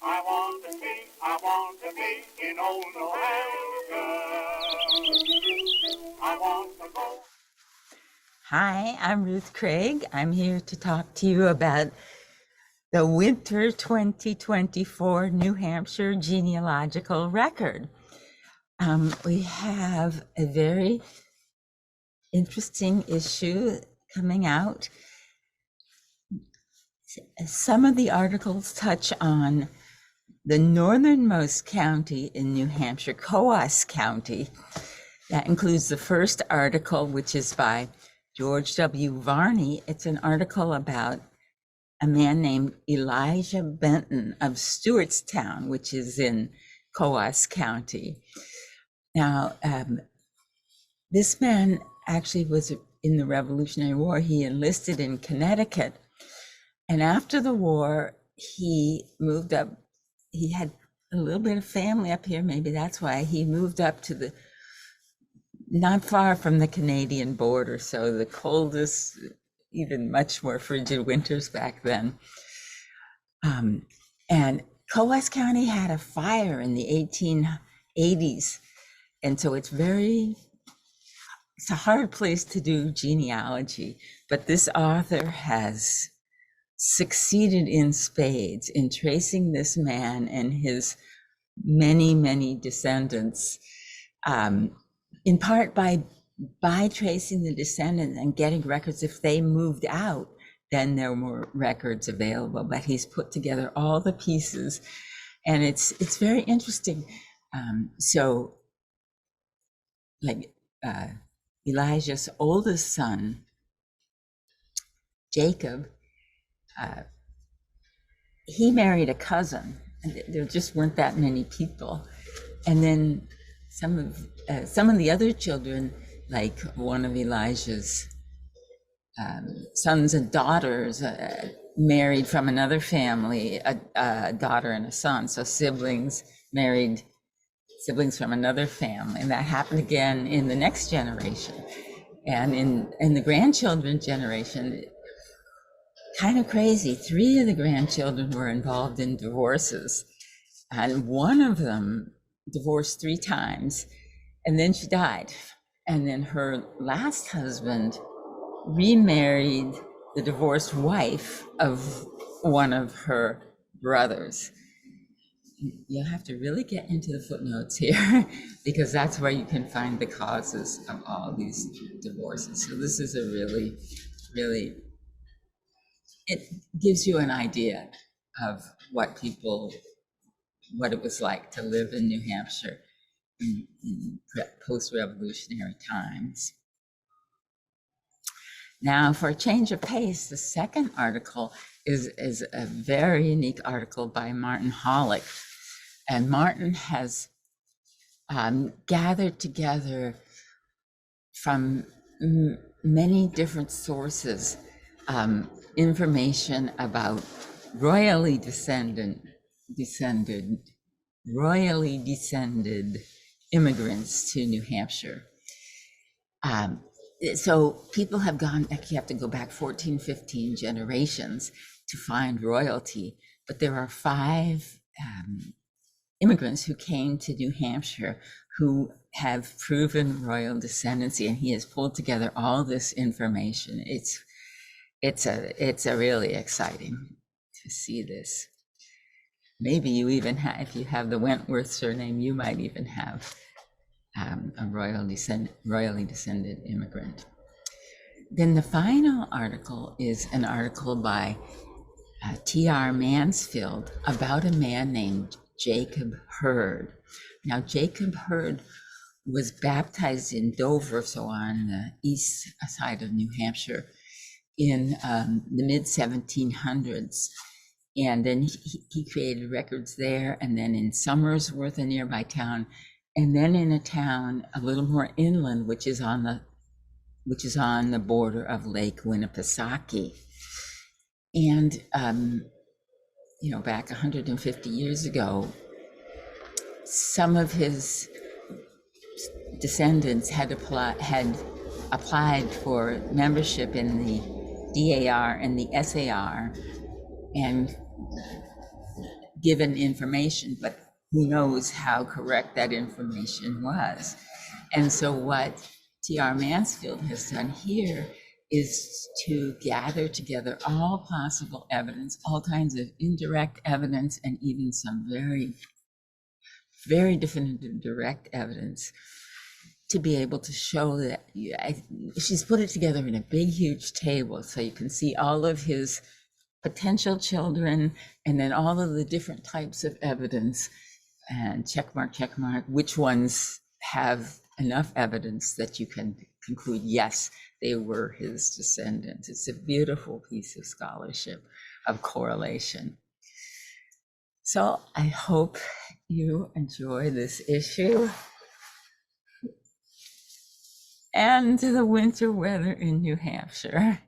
I want to be in old New Hampshire. I want to go. Hi, I'm Ruth Craig. I'm here to talk to you about the Winter 2024 New Hampshire Genealogical Record. We have a very interesting issue coming out. Some of the articles touch on the northernmost county in New Hampshire, Coos County. That includes the first article, which is by George W. Varney. It's an article about a man named Elijah Benton of Stewartstown, which is in Coos County. Now, this man actually was in the Revolutionary War. He enlisted in Connecticut. And after the war, he moved up. He had a little bit of family up here. Maybe that's why he moved up to not far from the Canadian border. So the coldest, even much more frigid winters back then. And Coos County had a fire in the 1880s. And so it's a hard place to do genealogy, but this author has succeeded in spades in tracing this man and his many, many descendants, in part by tracing the descendants and getting records. If they moved out, then there were records available, but he's put together all the pieces, and it's very interesting. So like Elijah's oldest son, Jacob, he married a cousin. There just weren't that many people. And then some of the other children, like one of Elijah's sons and daughters, married from another family, a daughter and a son. So siblings married siblings from another family. And that happened again in the next generation. And in the grandchildren generation, kind of crazy. 3 of the grandchildren were involved in divorces, and one of them divorced 3 times, and then she died. And then her last husband remarried the divorced wife of one of her brothers. You'll have to really get into the footnotes here because that's where you can find the causes of all these divorces. So this is a really, really, it gives you an idea of what it was like to live in New Hampshire in post-revolutionary times. Now, for a change of pace, the second article is a very unique article by Martin Hollick. And Martin has gathered together from many different sources information about royally descended immigrants to New Hampshire. So people have gone, you have to go back 14, 15 generations to find royalty, but there are 5 immigrants who came to New Hampshire who have proven royal descendancy, and he has pulled together all this information. It's a really exciting to see this. Maybe you even have, if you have the Wentworth surname, you might even have a royally descended immigrant. Then the final article is an article by T.R. Mansfield about a man named Jacob Hurd. Now, Jacob Hurd was baptized in Dover, so on the east side of New Hampshire, in the mid-1700s. And then he created records there, and then in Somersworth, a nearby town, and then in a town a little more inland, which is on the border of Lake Winnipesaukee. And back 150 years ago, some of his descendants had applied for membership in the DAR and the SAR, and given information, but who knows how correct that information was. And so what T.R. Mansfield has done here is to gather together all possible evidence, all kinds of indirect evidence, and even some very, very definitive direct evidence, to be able to show that she's put it together in a big, huge table so you can see all of his potential children and then all of the different types of evidence, and check mark, which ones have enough evidence that you can conclude, yes, they were his descendants. It's a beautiful piece of scholarship, of correlation. So I hope you enjoy this issue and the winter weather in New Hampshire.